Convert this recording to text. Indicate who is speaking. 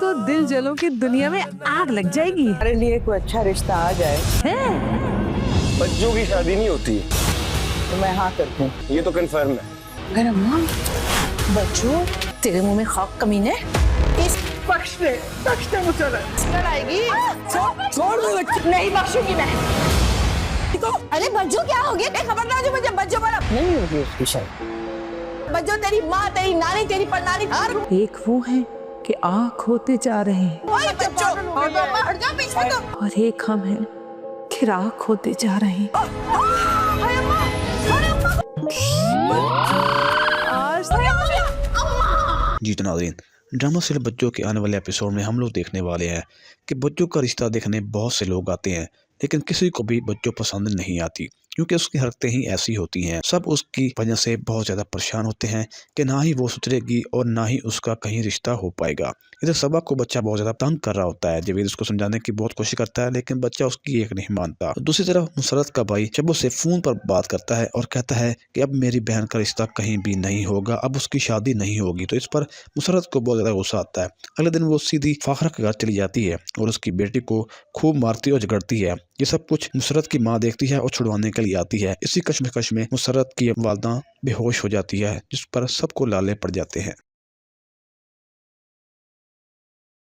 Speaker 1: तो दिल जलों की दुनिया में आग लग जाएगी।
Speaker 2: हमारे लिए कोई अच्छा रिश्ता आ जाए।
Speaker 1: हैं?
Speaker 3: बच्चों की शादी नहीं होती
Speaker 2: तो मैं हाँ करती हूँ।
Speaker 3: ये तो कंफर्म है।
Speaker 2: अगर अम्मा बच्चों तेरे मुंह में खाक कमीने इस पक्ष ने मुझे आएगी नहीं बख्शूंगी मैं।
Speaker 4: अरे बच्चू क्या हो गया? खबरदार जो मुझे बच्चों पर
Speaker 2: नहीं होगी उसकी शादी।
Speaker 4: बच्चों तेरी माँ तेरी नानी तेरी परनानी हर
Speaker 1: एक वो है कि आँख होते जा रहे हैं
Speaker 4: ओए बच्चों हट जाओ पीछे तो।
Speaker 1: और एक हम हैं कि राख होते जा रहे हैं। आज
Speaker 5: जी तो नाज़रीन, ड्रामा सीरियल बच्चों के आने वाले एपिसोड में हम लोग देखने वाले हैं कि बच्चों का रिश्ता देखने बहुत से लोग आते हैं, लेकिन किसी को भी बच्चों पसंद नहीं आती क्योंकि उसकी हरकतें ही ऐसी होती हैं। सब उसकी वजह से बहुत ज़्यादा परेशान होते हैं कि ना ही वो सुधरेगी और ना ही उसका कहीं रिश्ता हो पाएगा। इधर सबा को बच्चा बहुत ज़्यादा तंग कर रहा होता है। जवेद उसको समझाने की बहुत कोशिश करता है लेकिन बच्चा उसकी एक नहीं मानता। दूसरी तरफ मुसरत का भाई शब्बो से फ़ोन पर बात करता है और कहता है कि अब मेरी बहन का रिश्ता कहीं भी नहीं होगा, अब उसकी शादी नहीं होगी। तो इस पर मुसरत को बहुत ज़्यादा गुस्सा आता है। अगले दिन वो सीधी फाखरा के घर चली जाती है और उसकी बेटी को खूब मारती और झगड़ती है। ये सब कुछ मुसरत की माँ देखती है और छुड़वाने के लिए आती है। इसी कश्मकश में मुसरत की वालदा बेहोश हो जाती है जिस पर सबको लाले पड़ जाते हैं।